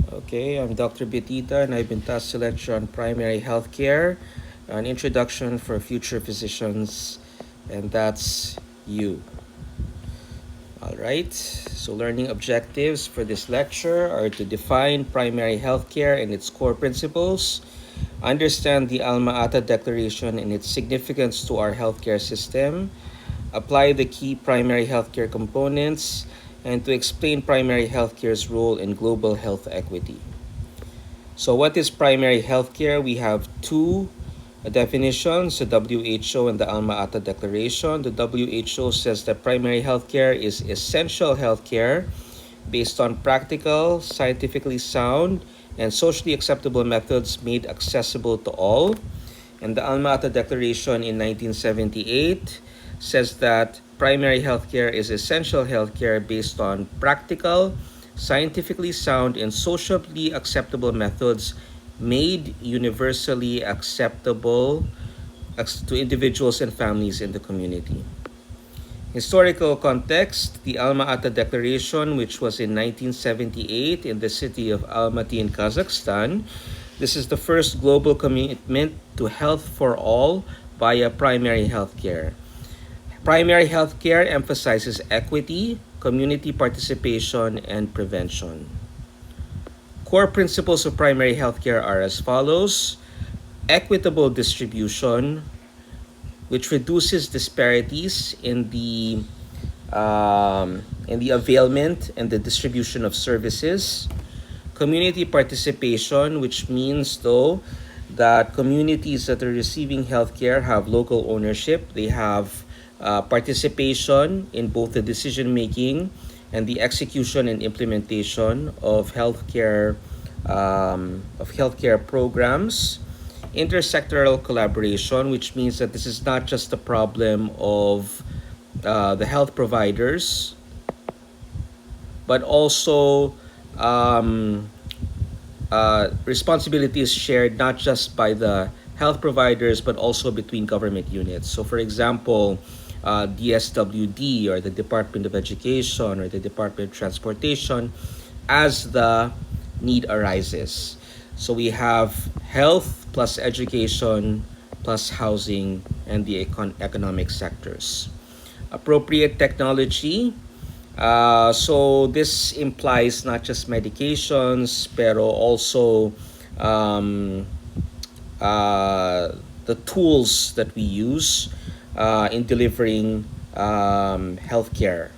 Okay, I'm Dr. Betita, and I've been tasked to lecture on primary healthcare, an introduction for future physicians, and that's you. All right, so learning objectives for this lecture are to define primary healthcare and its core principles, understand the Alma Ata Declaration and its significance to our healthcare system, apply the key primary healthcare components, and to explain primary healthcare's role in global health equity. So what is primary healthcare? We have two definitions, the WHO and the Alma Ata Declaration. The WHO says that primary healthcare is essential healthcare based on practical, scientifically sound, and socially acceptable methods made accessible to all. And the Alma Ata Declaration in 1978 says that primary healthcare is essential healthcare based on practical, scientifically sound, and socially acceptable methods made universally acceptable to individuals and families in the community. Historical context, the Alma Ata Declaration, which was in 1978 in the city of Almaty in Kazakhstan. This is the first global commitment to health for all via primary healthcare. Primary healthcare emphasizes equity, community participation, and prevention. Core principles of primary healthcare are as follows: equitable distribution, which reduces disparities in the availment and the distribution of services. Community participation, which means though that communities that are receiving healthcare have local ownership. They have participation in both the decision making and the execution and implementation of healthcare programs. Intersectoral collaboration, which means that this is not just a problem of the health providers, but also responsibility is shared not just by the health providers but also between government units. So, for example, DSWD or the Department of Education or the Department of Transportation as the need arises. So we have health plus education plus housing and the economic sectors. Appropriate technology. So this implies not just medications, pero also the tools that we use in delivering healthcare.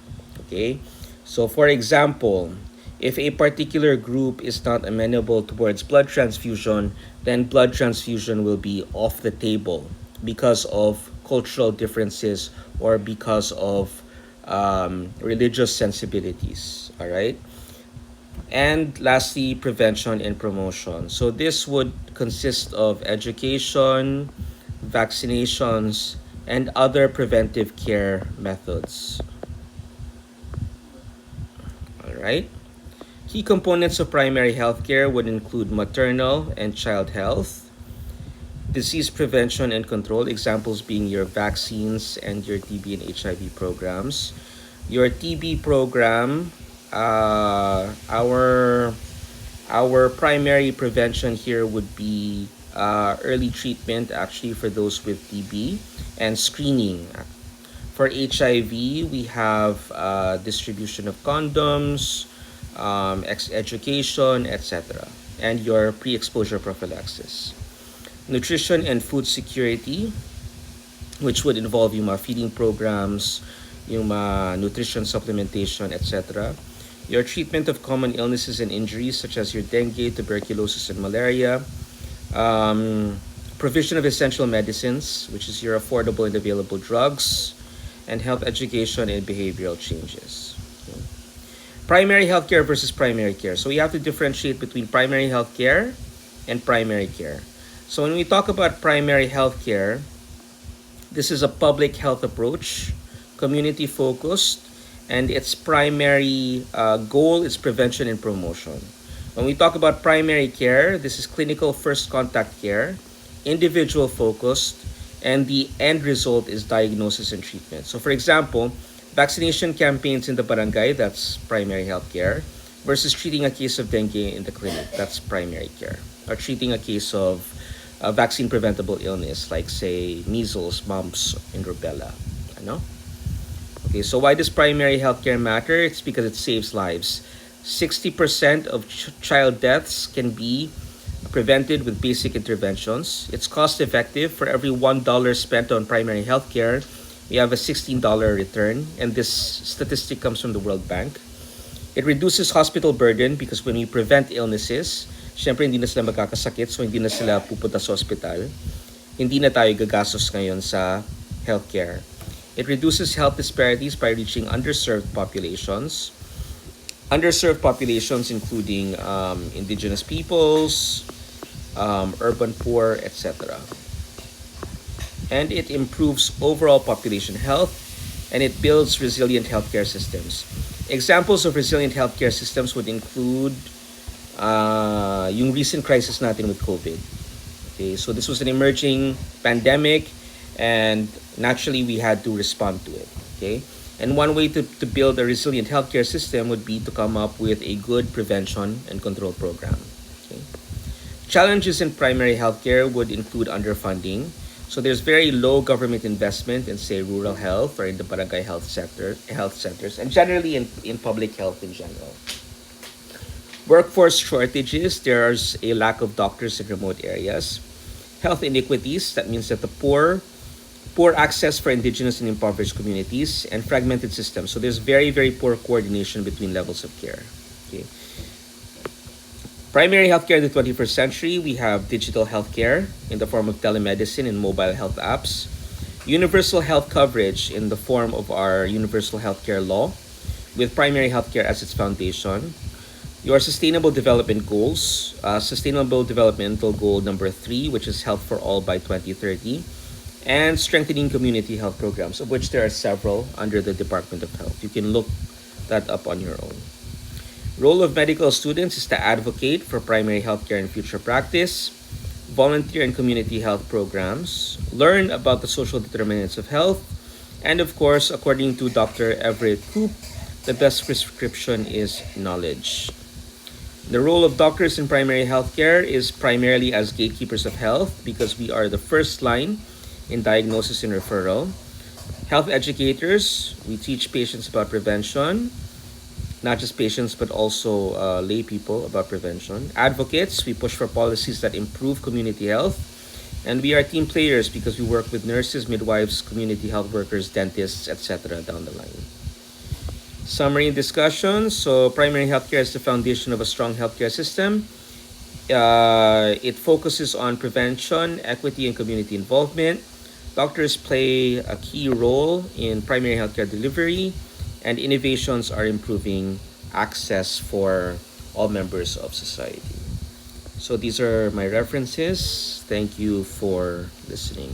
Okay, so for example, if a particular group is not amenable towards blood transfusion, then blood transfusion will be off the table because of cultural differences or because of religious sensibilities. All right. And lastly, prevention and promotion. So this would consist of education, vaccinations, and other preventive care methods. All right. Key components of primary healthcare would include maternal and child health, disease prevention and control, examples being your vaccines and your TB and HIV programs. Your TB program, our primary prevention here would be early treatment actually for those with TB and screening. For HIV, we have distribution of condoms, education, etc., and your pre-exposure prophylaxis. Nutrition and food security, which would involve yung mga feeding programs, yung mga nutrition supplementation, etc. Your treatment of common illnesses and injuries such as your dengue, tuberculosis, and malaria. Provision of essential medicines, which is your affordable and available drugs, and health education and behavioral changes. Okay. Primary healthcare versus primary care. So we have to differentiate between primary healthcare and primary care. So when we talk about primary healthcare, this is a public health approach, community focused, and its primary goal is prevention and promotion. When we talk about primary care, this is clinical first contact care, individual focused, and the end result is diagnosis and treatment. So for example, vaccination campaigns in the barangay, that's primary health care. versus treating a case of dengue in the clinic. That's primary care. Or treating a case of a vaccine preventable illness like, say, measles, mumps, and rubella. Ano? Okay, so why does primary healthcare matter? It's because it saves lives. 60% of child deaths can be prevented with basic interventions. It's cost effective. For every $1 spent on primary healthcare, we have a $16 return, and this statistic comes from the World Bank. It reduces hospital burden because when we prevent illnesses, syempre hindi na sila magkakasakit, so hindi na sila pupunta sa hospital. Hindi na tayo gagastos ngayon sa healthcare. It reduces health disparities by reaching underserved populations. Underserved populations including indigenous peoples, urban poor, etc. And it improves overall population health, and it builds resilient healthcare systems. Examples of resilient healthcare systems would include yung recent crisis natin with COVID. Okay, so this was an emerging pandemic, and naturally we had to respond to it. Okay, and one way to build a resilient healthcare system would be to come up with a good prevention and control program. Okay. Challenges in primary healthcare would include underfunding. So there's very low government investment in, say, rural health or in the barangay health centers, and generally in public health in general. Workforce shortages, there's a lack of doctors in remote areas. Health inequities, that means that the poor access for indigenous and impoverished communities, and fragmented systems. So there's very, very poor coordination between levels of care. Okay. Primary healthcare in the 21st century, we have digital healthcare in the form of telemedicine and mobile health apps, universal health coverage in the form of our universal healthcare law, with primary healthcare as its foundation, your sustainable development goals, sustainable developmental goal number 3, which is health for all by 2030, and strengthening community health programs, of which there are several under the Department of Health. You can look that up on your own. Role of medical students is to advocate for primary healthcare in future practice, volunteer in community health programs, learn about the social determinants of health, and of course, according to Dr. Everett Koop, the best prescription is knowledge. The role of doctors in primary healthcare is primarily as gatekeepers of health because we are the first line in diagnosis and referral. Health educators, we teach patients about prevention, not just patients but also lay people about prevention. Advocates, we push for policies that improve community health. And we are team players because we work with nurses, midwives, community health workers, dentists, etc. down the line. Summary and discussion. So primary healthcare is the foundation of a strong healthcare system. It focuses on prevention, equity, and community involvement. Doctors play a key role in primary healthcare delivery, and innovations are improving access for all members of society. So these are my references. Thank you for listening.